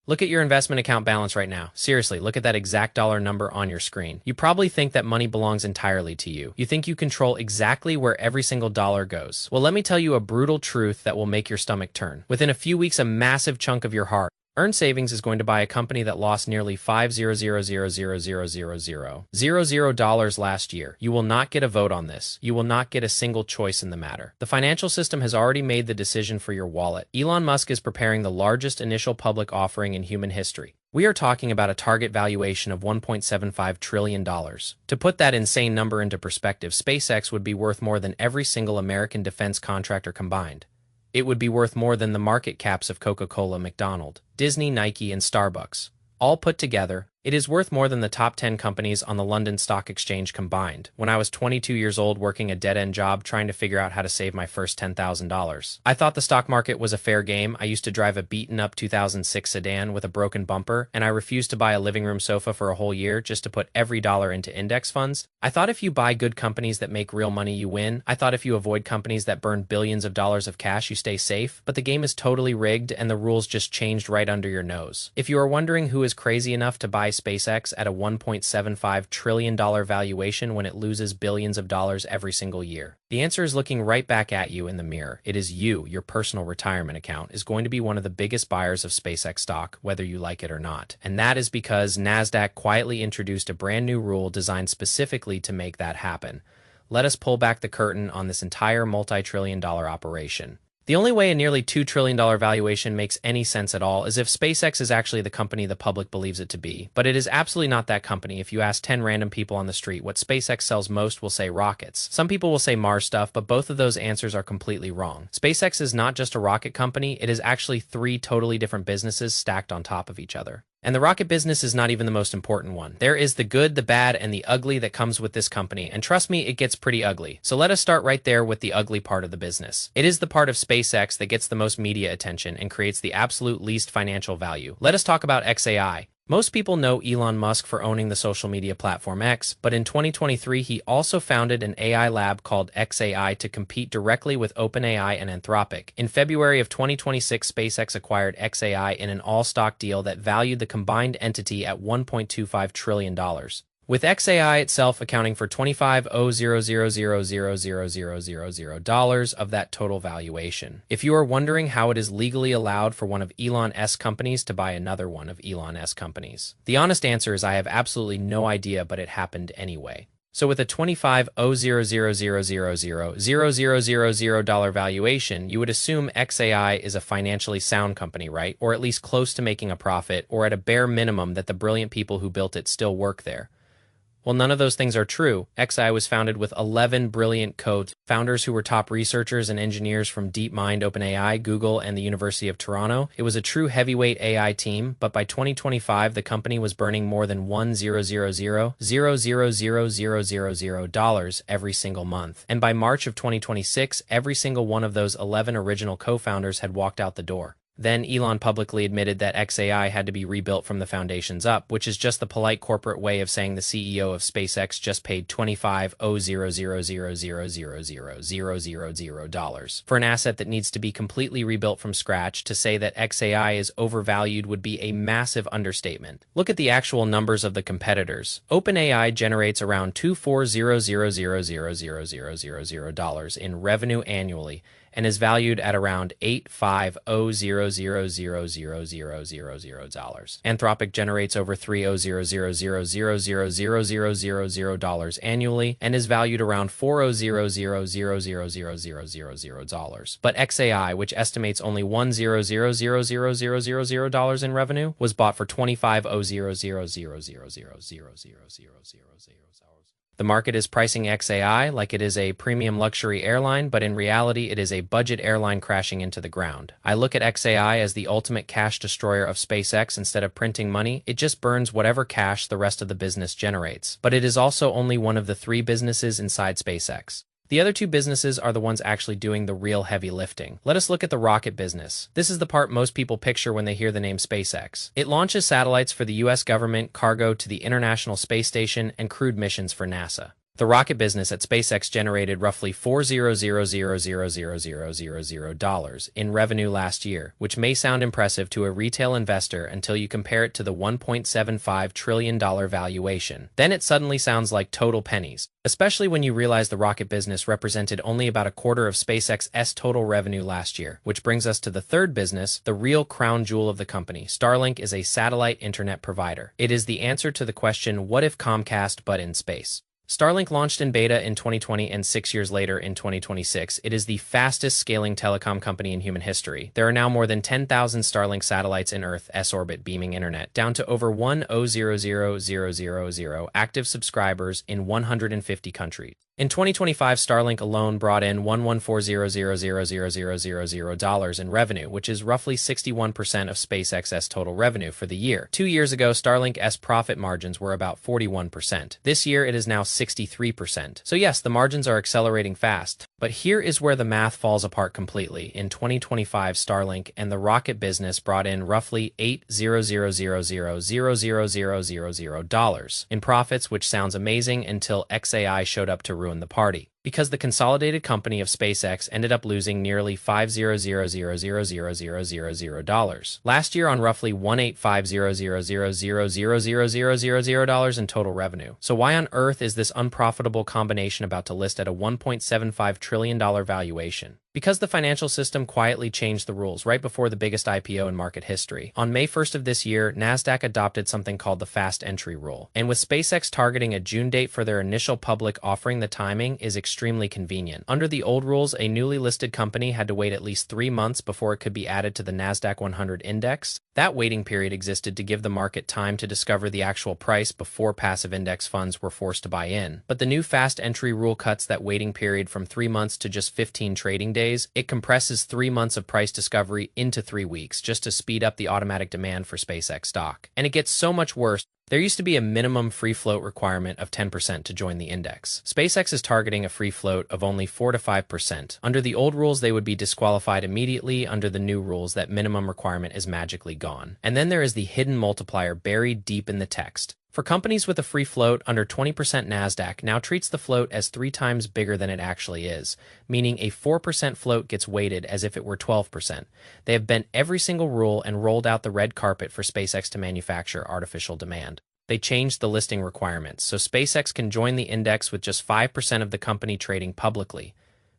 Look at your investment account balance right now. Seriously, look at that exact dollar number on your screen. You probably think that money belongs entirely to you. You think you control exactly where every single dollar goes. Well, let me tell you a brutal truth that will make your stomach turn. Within a few weeks, a massive chunk of your earned savings is going to buy a company that lost nearly $500,000 last year. You will not get a vote on this. You will not get a single choice in the matter. The financial system has already made the decision for your wallet. Elon Musk is preparing the largest initial public offering in human history. We are talking about a target valuation of $1.75 trillion. To put that insane number into perspective, SpaceX would be worth more than every single American defense contractor combined. It would be worth more than the market caps of Coca-Cola, McDonald's, Disney, Nike, and Starbucks. All put together, it is worth more than the top 10 companies on the London Stock Exchange combined. When I was 22 years old working a dead-end job trying to figure out how to save my first $10,000. I thought the stock market was a fair game. I used to drive a beaten-up 2006 sedan with a broken bumper, and I refused to buy a living room sofa for a whole year just to put every dollar into index funds. I thought if you buy good companies that make real money, you win. I thought if you avoid companies that burn billions of dollars of cash, you stay safe. But the game is totally rigged, and the rules just changed right under your nose. If you are wondering who is crazy enough to buy SpaceX at a $1.75 trillion valuation when it loses billions of dollars every single year, the answer is looking right back at you in the mirror. It is you. Your personal retirement account is going to be one of the biggest buyers of SpaceX stock, whether you like it or not. And that is because Nasdaq quietly introduced a brand new rule designed specifically to make that happen. Let us pull back the curtain on this entire multi-trillion-dollar operation. The only way a nearly $2 trillion valuation makes any sense at all is if SpaceX is actually the company the public believes it to be. But it is absolutely not that company. If you ask 10 random people on the street what SpaceX sells most, will say rockets. Some people will say Mars stuff, but both of those answers are completely wrong. SpaceX is not just a rocket company, it is actually 3 totally different businesses stacked on top of each other. And the rocket business is not even the most important one. There is the good, the bad, and the ugly that comes with this company, and trust me, it gets pretty ugly. So let us start right there with the ugly part of the business. It is the part of SpaceX that gets the most media attention and creates the absolute least financial value. Let us talk about XAI. Most people know Elon Musk for owning the social media platform X, but in 2023 he also founded an AI lab called XAI to compete directly with OpenAI and Anthropic. In February of 2026, SpaceX acquired XAI in an all-stock deal that valued the combined entity at $1.25 trillion. With XAI itself accounting for $25,000,000,000 of that total valuation. If you are wondering how it is legally allowed for one of Elon's companies to buy another one of Elon's companies, the honest answer is I have absolutely no idea, but it happened anyway. So with a $25,000,000,000 valuation, you would assume XAI is a financially sound company, right? Or at least close to making a profit, or at a bare minimum that the brilliant people who built it still work there. Well, none of those things are true. XAI was founded with 11 brilliant co-founders who were top researchers and engineers from DeepMind, OpenAI, Google, and the University of Toronto. It was a true heavyweight AI team, but by 2025, the company was burning more than $1,000,000,000 every single month. And by March of 2026, every single one of those 11 original co-founders had walked out the door. Then Elon publicly admitted that XAI had to be rebuilt from the foundations up, which is just the polite corporate way of saying the CEO of SpaceX just paid $25,000,000,000 for an asset that needs to be completely rebuilt from scratch. To say that XAI is overvalued would be a massive understatement. Look at the actual numbers of the competitors. OpenAI generates around $24,000,000,000 in revenue annually, and is valued at around $850,000,000. Anthropic generates over $3,000,000,000,000 annually and is valued around $4,000,000,000,000. But XAI, which estimates only $1,000,000,000 in revenue, was bought for $25,000,000,000,000. The market is pricing XAI like it is a premium luxury airline, but in reality it is a budget airline crashing into the ground. I look at XAI as the ultimate cash destroyer of SpaceX. Instead of printing money, it just burns whatever cash the rest of the business generates. But it is also only one of the 3 businesses inside SpaceX. The other 2 businesses are the ones actually doing the real heavy lifting. Let us look at the rocket business. This is the part most people picture when they hear the name SpaceX. It launches satellites for the US government, cargo to the International Space Station, and crewed missions for NASA. The rocket business at SpaceX generated roughly $400,000,000 in revenue last year, which may sound impressive to a retail investor until you compare it to the $1.75 trillion valuation. Then it suddenly sounds like total pennies, especially when you realize the rocket business represented only about a quarter of SpaceX's total revenue last year, which brings us to the third business, the real crown jewel of the company. Starlink is a satellite internet provider. It is the answer to the question, what if Comcast but in space? Starlink launched in beta in 2020 and 6 years later in 2026. It is the fastest scaling telecom company in human history. There are now more than 10,000 Starlink satellites in Earth's orbit beaming internet, down to over 1,000,000 active subscribers in 150 countries. In 2025, Starlink alone brought in $114,000,000 in revenue, which is roughly 61% of SpaceX's total revenue for the year. 2 years ago, Starlink's profit margins were about 41%. This year, it is now 63%. So yes, the margins are accelerating fast. But here is where the math falls apart completely. In 2025, Starlink and the rocket business brought in roughly $8,000,000,000 in profits, which sounds amazing until XAI showed up to ruin the party, because the consolidated company of SpaceX ended up losing nearly $5,000,000,000 last year on roughly $185,000,000,000 in total revenue. So why on earth is this unprofitable combination about to list at a $1.75 trillion valuation? Because the financial system quietly changed the rules right before the biggest IPO in market history. On May 1st of this year, Nasdaq adopted something called the fast entry rule. And with SpaceX targeting a June date for their initial public offering, the timing is extremely convenient. Under the old rules, a newly listed company had to wait at least 3 months before it could be added to the Nasdaq 100 index. That waiting period existed to give the market time to discover the actual price before passive index funds were forced to buy in. But the new fast entry rule cuts that waiting period from 3 months to just 15 trading days. It compresses 3 months of price discovery into 3 weeks just to speed up the automatic demand for SpaceX stock. And it gets so much worse. There used to be a minimum free float requirement of 10% to join the index. SpaceX is targeting a free float of only 4 to 5%. Under the old rules, they would be disqualified immediately. Under the new rules, that minimum requirement is magically gone. And then there is the hidden multiplier buried deep in the text. For companies with a free float under 20%, Nasdaq now treats the float as 3 times bigger than it actually is, meaning a 4% float gets weighted as if it were 12%. They have bent every single rule and rolled out the red carpet for SpaceX to manufacture artificial demand. They changed the listing requirements, so SpaceX can join the index with just 5% of the company trading publicly.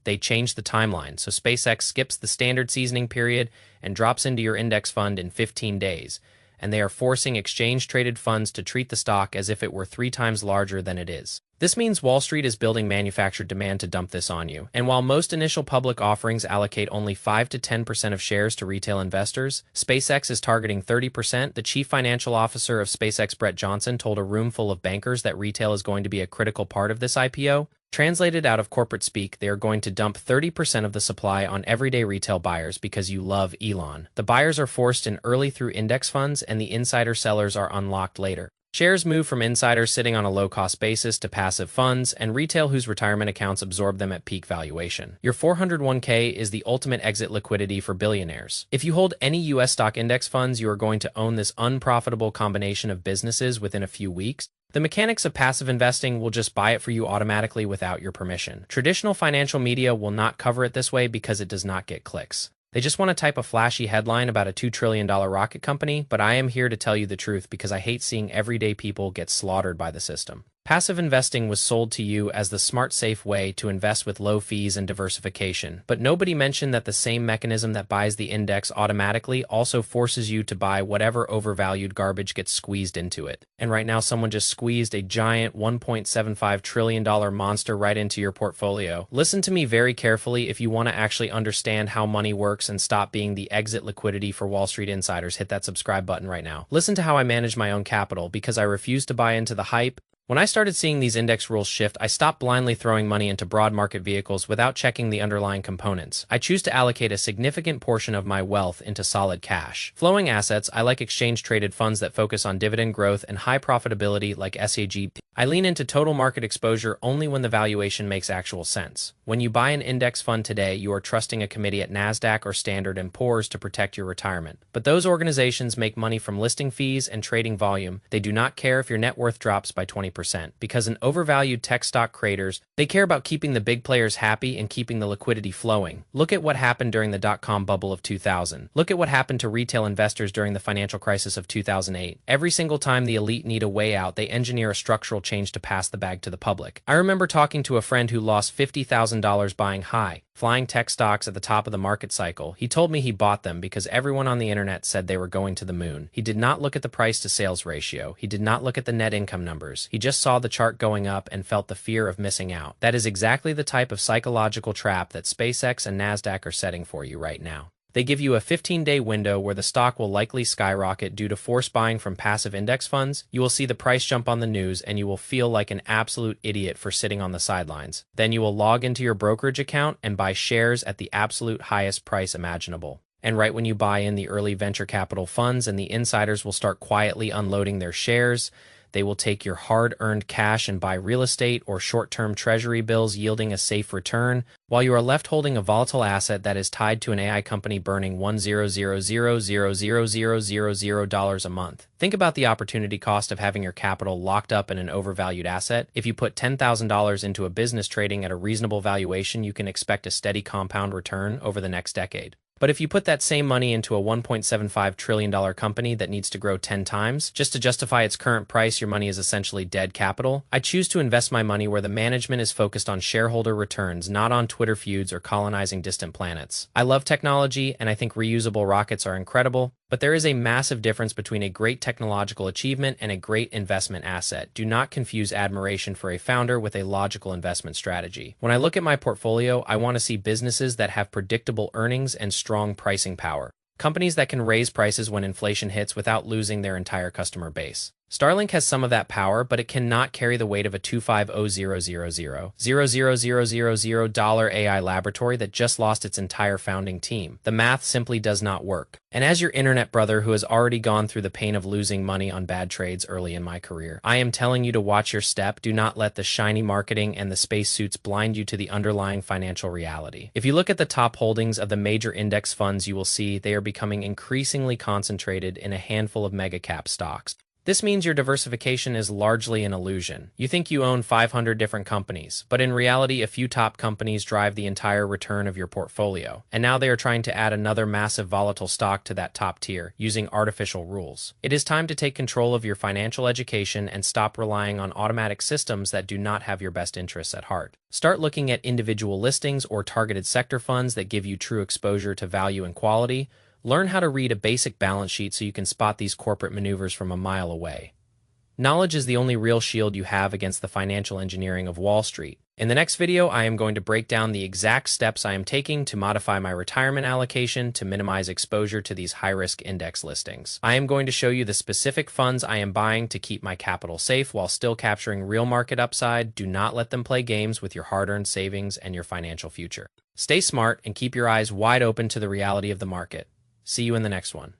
They changed the timeline, so SpaceX skips the standard seasoning period and drops into your index fund in 15 days. And they are forcing exchange-traded funds to treat the stock as if it were 3 times larger than it is. This means Wall Street is building manufactured demand to dump this on you. And while most initial public offerings allocate only 5 to 10% of shares to retail investors, SpaceX is targeting 30%. The chief financial officer of SpaceX, Brett Johnson, told a room full of bankers that retail is going to be a critical part of this IPO. Translated out of corporate speak, they are going to dump 30% of the supply on everyday retail buyers because you love Elon. The buyers are forced in early through index funds, and the insider sellers are unlocked later. Shares move from insiders sitting on a low-cost basis to passive funds, and retail whose retirement accounts absorb them at peak valuation. Your 401k is the ultimate exit liquidity for billionaires. If you hold any US stock index funds, you are going to own this unprofitable combination of businesses within a few weeks. The mechanics of passive investing will just buy it for you automatically without your permission. Traditional financial media will not cover it this way because it does not get clicks. They just want to type a flashy headline about a $2 trillion rocket company, but I am here to tell you the truth because I hate seeing everyday people get slaughtered by the system. Passive investing was sold to you as the smart, safe way to invest with low fees and diversification, but nobody mentioned that the same mechanism that buys the index automatically also forces you to buy whatever overvalued garbage gets squeezed into it. And right now, someone just squeezed a giant $1.75 trillion monster right into your portfolio. Listen to me very carefully if you want to actually understand how money works and stop being the exit liquidity for Wall Street insiders. Hit that subscribe button right now. Listen to how I manage my own capital because I refuse to buy into the hype. When I started seeing these index rules shift, I stopped blindly throwing money into broad market vehicles without checking the underlying components. I choose to allocate a significant portion of my wealth into solid cash. Flowing assets, I like exchange-traded funds that focus on dividend growth and high profitability like SAG. I lean into total market exposure only when the valuation makes actual sense. When you buy an index fund today, you are trusting a committee at Nasdaq or Standard & Poor's to protect your retirement. But those organizations make money from listing fees and trading volume. They do not care if your net worth drops by 20%, because in overvalued tech stock creators, they care about keeping the big players happy and keeping the liquidity flowing. Look at what happened during the dot-com bubble of 2000. Look at what happened to retail investors during the financial crisis of 2008. Every single time the elite need a way out, they engineer a structural change to pass the bag to the public. I remember talking to a friend who lost $50,000 buying high, flying tech stocks at the top of the market cycle. He told me he bought them because everyone on the internet said they were going to the moon. He did not look at the price to sales ratio. He did not look at the net income numbers. He just saw the chart going up and felt the fear of missing out. That is exactly the type of psychological trap that SpaceX and Nasdaq are setting for you right now. They give you a 15-day window where the stock will likely skyrocket due to force buying from passive index funds. You will see the price jump on the news and you will feel like an absolute idiot for sitting on the sidelines. Then you will log into your brokerage account and buy shares at the absolute highest price imaginable. And right when you buy in, the early venture capital funds and the insiders will start quietly unloading their shares. They will take your hard-earned cash and buy real estate or short-term treasury bills yielding a safe return, while you are left holding a volatile asset that is tied to an AI company burning $1,000,000,000 a month. Think about the opportunity cost of having your capital locked up in an overvalued asset. If you put $10,000 into a business trading at a reasonable valuation, you can expect a steady compound return over the next decade. But if you put that same money into a $1.75 trillion company that needs to grow 10 times, just to justify its current price, your money is essentially dead capital. I choose to invest my money where the management is focused on shareholder returns, not on Twitter feuds or colonizing distant planets. I love technology, and I think reusable rockets are incredible, but there is a massive difference between a great technological achievement and a great investment asset. Do not confuse admiration for a founder with a logical investment strategy. When I look at my portfolio, I want to see businesses that have predictable earnings and strong pricing power. Companies that can raise prices when inflation hits without losing their entire customer base. Starlink has some of that power, but it cannot carry the weight of a $250,000,000 AI laboratory that just lost its entire founding team. The math simply does not work. And as your internet brother who has already gone through the pain of losing money on bad trades early in my career, I am telling you to watch your step. Do not let the shiny marketing and the spacesuits blind you to the underlying financial reality. If you look at the top holdings of the major index funds, you will see they are becoming increasingly concentrated in a handful of mega-cap stocks. This means your diversification is largely an illusion. You think you own 500 different companies, but in reality, a few top companies drive the entire return of your portfolio. And now they are trying to add another massive volatile stock to that top tier using artificial rules. It is time to take control of your financial education and stop relying on automatic systems that do not have your best interests at heart. Start looking at individual listings or targeted sector funds that give you true exposure to value and quality. Learn how to read a basic balance sheet so you can spot these corporate maneuvers from a mile away. Knowledge is the only real shield you have against the financial engineering of Wall Street. In the next video, I am going to break down the exact steps I am taking to modify my retirement allocation to minimize exposure to these high-risk index listings. I am going to show you the specific funds I am buying to keep my capital safe while still capturing real market upside. Do not let them play games with your hard-earned savings and your financial future. Stay smart and keep your eyes wide open to the reality of the market. See you in the next one.